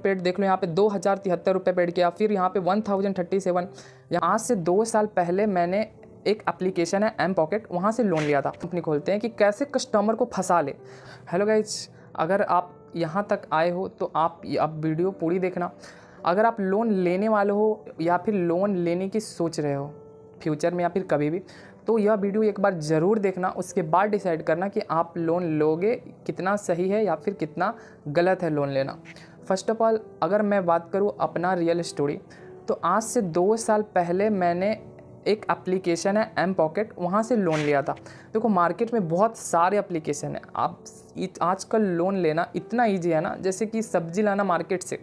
Paid देख लो, यहाँ पे 2073 रुपये पेड किया, फिर यहाँ पे 1037। यहाँ आज से 2 साल पहले मैंने एक एप्लीकेशन है एम पॉकेट, वहाँ से लोन लिया था। कंपनी खोलते हैं कि कैसे कस्टमर को फंसा ले। हेलो गाइज, अगर आप यहाँ तक आए हो तो आप वीडियो पूरी देखना। अगर आप लोन लेने वाले हो या फिर लोन लेने की सोच रहे हो फ्यूचर में या फिर कभी भी, तो यह वीडियो एक बार ज़रूर देखना। उसके बाद डिसाइड करना कि आप लोन लोगे कितना सही है या फिर कितना गलत है लोन लेना। फर्स्ट ऑफ ऑल अगर मैं बात करूँ अपना रियल स्टोरी, तो आज से 2 साल पहले मैंने एक एप्लीकेशन है एम पॉकेट, वहाँ से लोन लिया था। देखो मार्केट में बहुत सारे एप्लीकेशन है, आप आजकल लोन लेना इतना ईजी है ना, जैसे कि सब्जी लाना मार्केट से।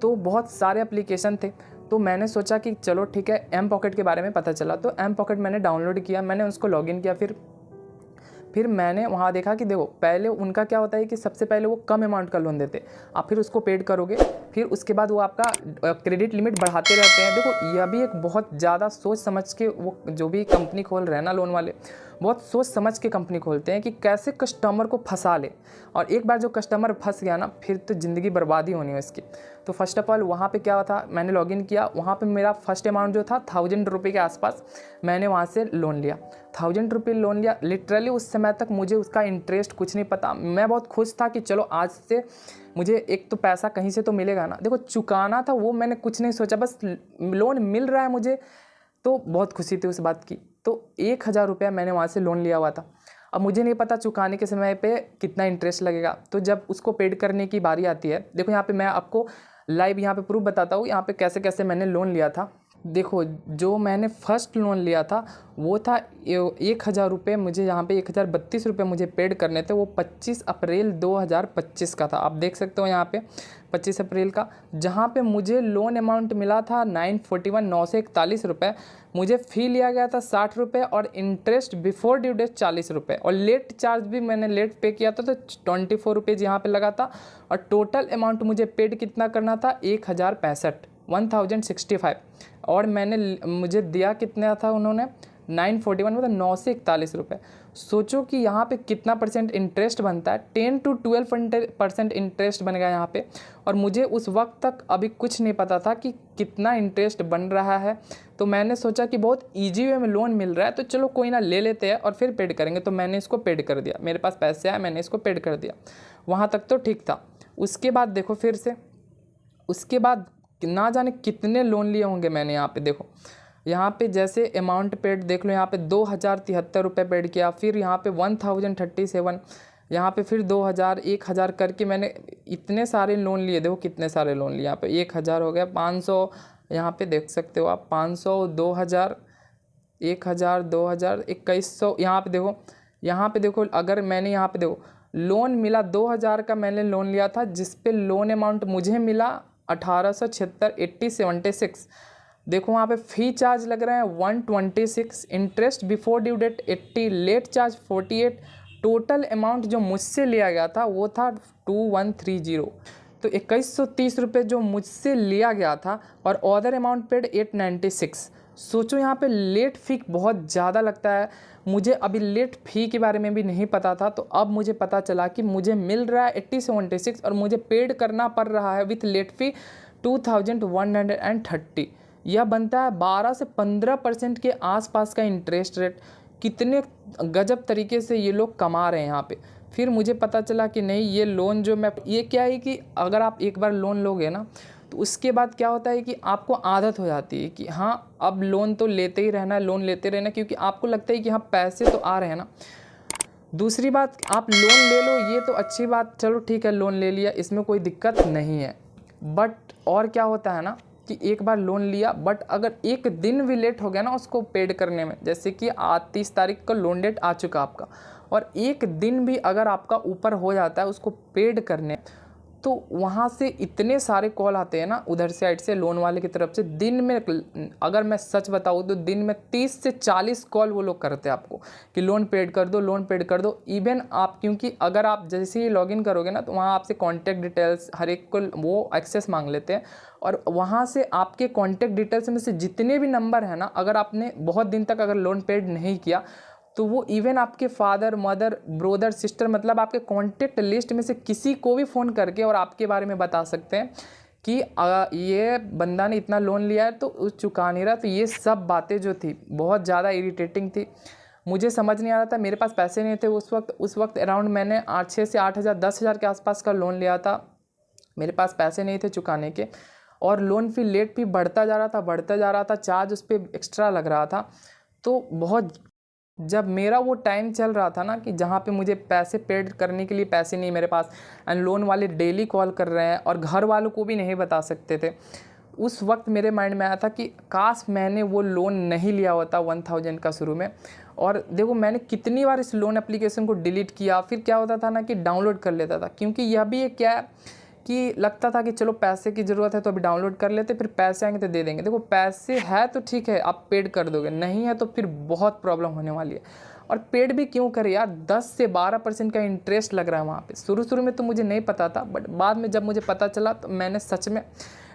तो बहुत सारे एप्लीकेशन थे, तो मैंने सोचा कि चलो ठीक है, एम पॉकेट के बारे में पता चला तो एम पॉकेट मैंने डाउनलोड किया, मैंने उसको लॉगिन किया। फिर मैंने वहाँ देखा कि देखो पहले उनका क्या होता है कि सबसे पहले वो कम अमाउंट का लोन देते, आप फिर उसको पेड करोगे, फिर उसके बाद वो आपका क्रेडिट लिमिट बढ़ाते रहते हैं। देखो यह भी एक बहुत ज़्यादा सोच समझ के वो जो भी कंपनी खोल रहे हैं ना लोन वाले, बहुत सोच समझ के कंपनी खोलते हैं कि कैसे कस्टमर को फंसा ले। और एक बार जो कस्टमर फंस गया ना, फिर तो ज़िंदगी बर्बादी होनी है उसकी। तो फर्स्ट ऑफ ऑल वहाँ पे क्या था, मैंने लॉगिन किया, वहाँ पे मेरा फर्स्ट अमाउंट जो था 1000 रुपये के आसपास मैंने वहाँ से लोन लिया। 1000 रुपये लोन लिया। लिटरली उस समय तक मुझे उसका इंटरेस्ट कुछ नहीं पता। मैं बहुत खुश था कि चलो आज से मुझे एक तो पैसा कहीं से तो मिलेगा ना। देखो चुकाना था वो मैंने कुछ नहीं सोचा, बस लोन मिल रहा है मुझे, तो बहुत खुशी थी उस बात की। तो 1000 रुपया मैंने वहाँ से लोन लिया हुआ था। अब मुझे नहीं पता चुकाने के समय पे कितना इंटरेस्ट लगेगा। तो जब उसको पेड करने की बारी आती है, देखो यहाँ पे मैं आपको लाइव यहाँ पे प्रूफ बताता हूँ यहाँ पे कैसे कैसे मैंने लोन लिया था। देखो जो मैंने फ़र्स्ट लोन लिया था वो था 1000 रुपये, मुझे यहाँ पे 1032 रुपये मुझे पेड करने थे। वो 25 अप्रैल 2025 का था, आप देख सकते हो यहाँ पे 25 अप्रैल का, जहाँ पे मुझे लोन अमाउंट मिला था 941 रुपये। मुझे फ़ी लिया गया था 60 रुपये और इंटरेस्ट बिफोर ड्यू डेट 40 रुपये, और लेट चार्ज भी मैंने लेट पे किया था तो 24 रुपीज़ यहाँ पर लगा था। और टोटल अमाउंट मुझे पेड कितना करना था 1065 और मुझे दिया कितना था उन्होंने 941, मतलब 941 रुपये। सोचो कि यहाँ पे कितना परसेंट इंटरेस्ट बनता है, 10 to 12% इंटरेस्ट बन गया यहाँ पे। और मुझे उस वक्त तक अभी कुछ नहीं पता था कि कितना इंटरेस्ट बन रहा है। तो मैंने सोचा कि बहुत ईजी वे में लोन मिल रहा है तो चलो कोई ना ले लेते हैं और फिर पेड करेंगे। तो मैंने इसको पेड कर दिया, मेरे पास पैसे आए, मैंने इसको पेड कर दिया। वहाँ तक तो ठीक था। उसके बाद देखो फिर से उसके बाद ना जाने कितने लोन लिए होंगे मैंने। यहाँ पे देखो, यहाँ पे जैसे अमाउंट पेड देख लो, यहाँ पे 2073 रुपये पेड किया, फिर यहाँ पे 1037, यहाँ पे फिर 2000, 1000 करके मैंने इतने सारे लोन लिए। देखो कितने सारे लोन लिए, यहाँ पे 1000 हो गया, 500, यहाँ पे देख सकते हो आप 500, 2000, 1000, 2000, 2100। यहाँ पे देखो अगर मैंने यहाँ पे देखो लोन मिला 2000 का मैंने लोन लिया था, जिस पे लोन अमाउंट मुझे मिला 1876। देखो वहाँ पे फ़ी चार्ज लग रहे हैं 126, interest before due date 80, late charge 48। Total amount जो मुझसे लिया गया था वो था 2130। तो 2130 रुपये जो मुझसे लिया गया था, और अदर अमाउंट पेड 896। सोचो यहाँ पे लेट फ़ी बहुत ज़्यादा लगता है। मुझे अभी लेट फ़ी के बारे में भी नहीं पता था, तो अब मुझे पता चला कि मुझे मिल रहा है 8076 और मुझे पेड करना पड़ रहा है विथ लेट फ़ी 2130। यह बनता है 12 से 15% के आसपास का इंटरेस्ट रेट। कितने गजब तरीके से ये लोग कमा रहे हैं यहाँ पे। फिर मुझे पता चला कि नहीं, ये लोन जो ये क्या है कि अगर आप एक बार लोन लोगे ना, तो उसके बाद क्या होता है कि आपको आदत हो जाती है कि हाँ अब लोन तो लेते ही रहना है, लोन लेते रहना, क्योंकि आपको लगता है कि हाँ पैसे तो आ रहे हैं ना। दूसरी बात, आप लोन ले लो, ये तो अच्छी बात, चलो ठीक है लोन ले लिया, इसमें कोई दिक्कत नहीं है। बट और क्या होता है ना कि एक बार लोन लिया, बट अगर एक दिन भी लेट हो गया ना उसको पेड करने में, जैसे कि आज 30 तारीख का लोन डेट आ चुका आपका, और एक दिन भी अगर आपका ऊपर हो जाता है उसको पेड करने, तो वहाँ से इतने सारे कॉल आते हैं ना उधर साइड से लोन वाले की तरफ से। दिन में अगर मैं सच बताऊँ तो दिन में 30 से 40 कॉल वो लोग करते हैं आपको कि लोन पेड कर दो, लोन पेड कर दो। इवन आप, क्योंकि अगर आप जैसे ही लॉगिन करोगे ना, तो वहाँ आपसे कॉन्टैक्ट डिटेल्स हर एक को वो एक्सेस मांग लेते हैं, और वहाँ से आपके कॉन्टैक्ट डिटेल्स में से जितने भी नंबर है ना, अगर आपने बहुत दिन तक अगर लोन पेड नहीं किया, तो वो इवन आपके फादर, मदर, ब्रदर, सिस्टर, मतलब आपके कॉन्टैक्ट लिस्ट में से किसी को भी फ़ोन करके और आपके बारे में बता सकते हैं कि ये बंदा ने इतना लोन लिया है तो चुका नहीं रहा। तो ये सब बातें जो थी बहुत ज़्यादा इरिटेटिंग थी। मुझे समझ नहीं आ रहा था, मेरे पास पैसे नहीं थे उस वक्त अराउंड मैंने 6 से 8 हज़ार 10 हज़ार के आसपास का लोन लिया था। मेरे पास पैसे नहीं थे चुकाने के, और लोन फी लेट फी बढ़ता जा रहा था, चार्ज उस पर एक्स्ट्रा लग रहा था। तो बहुत, जब मेरा वो टाइम चल रहा था ना कि जहाँ पे मुझे पैसे पेड करने के लिए पैसे नहीं मेरे पास, एंड लोन वाले डेली कॉल कर रहे हैं और घर वालों को भी नहीं बता सकते थे, उस वक्त मेरे माइंड में आया था कि काश मैंने वो लोन नहीं लिया होता 1000 का शुरू में। और देखो मैंने कितनी बार इस लोन एप्लीकेशन को डिलीट किया, फिर क्या होता था ना कि डाउनलोड कर लेता था, क्योंकि यह भी एक क्या है कि लगता था कि चलो पैसे की ज़रूरत है तो अभी डाउनलोड कर लेते, फिर पैसे आएंगे तो दे देंगे। देखो पैसे है तो ठीक है, आप पेड कर दोगे, नहीं है तो फिर बहुत प्रॉब्लम होने वाली है। और पेड भी क्यों करें यार, 10 से 12% का इंटरेस्ट लग रहा है वहाँ पे। शुरू में तो मुझे नहीं पता था, बट बाद में जब मुझे पता चला तो मैंने सच में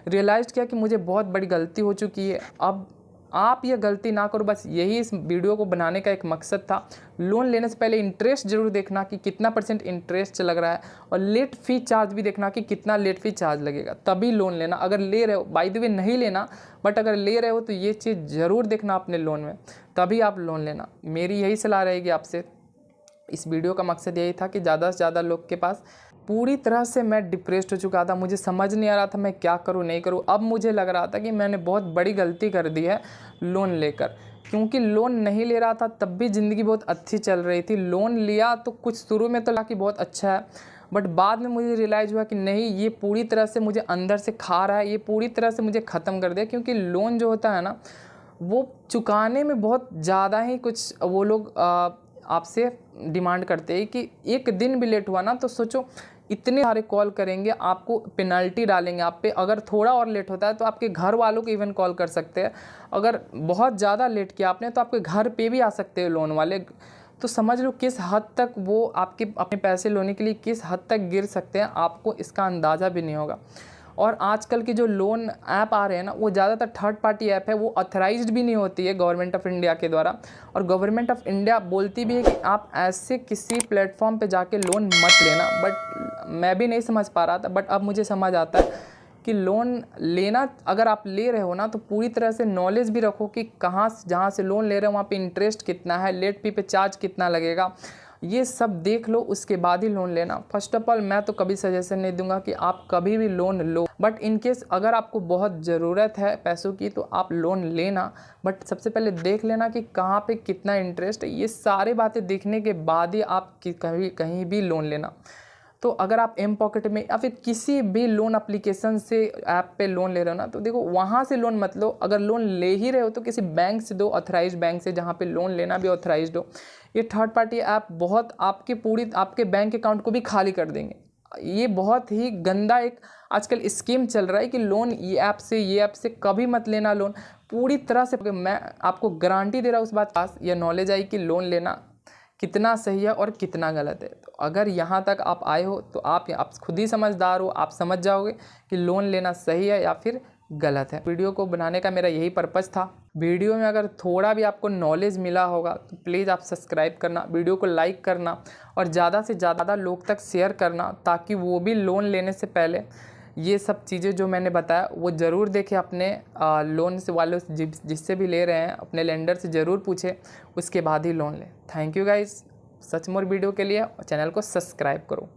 रियलाइज़ किया कि मुझे बहुत बड़ी गलती हो चुकी है। अब आप ये गलती ना करो, बस यही इस वीडियो को बनाने का एक मकसद था। लोन लेने से पहले इंटरेस्ट ज़रूर देखना कि कितना % इंटरेस्ट लग रहा है, और लेट फ़ी चार्ज भी देखना कि कितना लेट फ़ी चार्ज लगेगा, तभी लोन लेना। अगर ले रहे हो, बाय द वे नहीं लेना, बट अगर ले रहे हो तो ये चीज़ ज़रूर देखना अपने लोन में, तभी आप लोन लेना। मेरी यही सलाह रहेगी आपसे। इस वीडियो का मकसद यही था कि ज़्यादा से ज़्यादा लोग के पास, पूरी तरह से मैं डिप्रेस्ड हो चुका था, मुझे समझ नहीं आ रहा था मैं क्या करूं नहीं करूं। अब मुझे लग रहा था कि मैंने बहुत बड़ी गलती कर दी है लोन लेकर, क्योंकि लोन नहीं ले रहा था तब भी ज़िंदगी बहुत अच्छी चल रही थी। लोन लिया तो कुछ शुरू में तो लगा कि बहुत अच्छा है, बट बाद में मुझे रियलाइज़ हुआ कि नहीं, ये पूरी तरह से मुझे अंदर से खा रहा है, ये पूरी तरह से मुझे ख़त्म कर दिया। क्योंकि लोन जो होता है ना, वो चुकाने में बहुत ज़्यादा ही कुछ वो लोग आपसे डिमांड करते हैं कि एक दिन भी लेट हुआ ना तो सोचो इतने सारे कॉल करेंगे, आपको पेनल्टी डालेंगे आप पे। अगर थोड़ा और लेट होता है तो आपके घर वालों को इवन कॉल कर सकते हैं। अगर बहुत ज़्यादा लेट किया आपने तो आपके घर पे भी आ सकते हैं लोन वाले। तो समझ लो किस हद तक वो आपके अपने पैसे लेने के लिए किस हद तक गिर सकते हैं, आपको इसका अंदाज़ा भी नहीं होगा। और आजकल के जो लोन ऐप आ रहे हैं ना, वो ज़्यादातर थर्ड पार्टी ऐप है, वो ऑथराइज्ड भी नहीं होती है गवर्नमेंट ऑफ इंडिया के द्वारा। और गवर्नमेंट ऑफ इंडिया बोलती भी है कि आप ऐसे किसी प्लेटफॉर्म पे जाके लोन मत लेना। बट मैं भी नहीं समझ पा रहा था, बट अब मुझे समझ आता है कि लोन लेना, अगर आप ले रहे हो ना तो पूरी तरह से नॉलेज भी रखो कि कहाँ जहाँ से लोन ले रहे हो वहाँ पे इंटरेस्ट कितना है, लेट फी पे चार्ज कितना लगेगा, ये सब देख लो, उसके बाद ही लोन लेना। फर्स्ट ऑफ ऑल मैं तो कभी सजेशन नहीं दूंगा कि आप कभी भी loan low, but in case अगर आपको बहुत ज़रूरत है पैसों की तो आप लोन लेना। बट सबसे पहले देख लेना कि कहाँ पे कितना इंटरेस्ट है, ये सारी बातें देखने के बाद ही आप कहीं भी लोन लेना। तो अगर आप एम पॉकेट में या फिर किसी भी लोन एप्लीकेशन से ऐप पे लोन ले रहे हो ना, तो देखो वहाँ से लोन मत लो। अगर लोन ले ही रहे हो तो किसी बैंक से दो, ऑथराइज बैंक से, जहाँ पे लोन लेना भी ऑथराइज्ड हो। ये थर्ड पार्टी ऐप बहुत आपके बैंक अकाउंट को भी खाली कर देंगे। ये बहुत ही गंदा एक आजकल स्कीम चल रहा है कि लोन ये ऐप से कभी मत लेना लोन। पूरी तरह से मैं आपको गारंटी दे रहा हूँ उस बात पास यह नॉलेज आई कि लोन लेना कितना सही है और कितना गलत है। तो अगर यहाँ तक आप आए हो तो आप खुद ही समझदार हो, आप समझ जाओगे कि लोन लेना सही है या फिर गलत है। वीडियो को बनाने का मेरा यही पर्पज़ था। वीडियो में अगर थोड़ा भी आपको नॉलेज मिला होगा तो प्लीज़ आप सब्सक्राइब करना, वीडियो को लाइक करना और ज़्यादा से ज़्यादा लोग तक शेयर करना, ताकि वो भी लोन लेने से पहले ये सब चीज़ें जो मैंने बताया वो ज़रूर देखें। अपने लोन से वालों जिससे भी ले रहे हैं अपने लेंडर से ज़रूर पूछें, उसके बाद ही लोन लें। Thank you guys, such more video के लिए, और चैनल को सब्सक्राइब करो।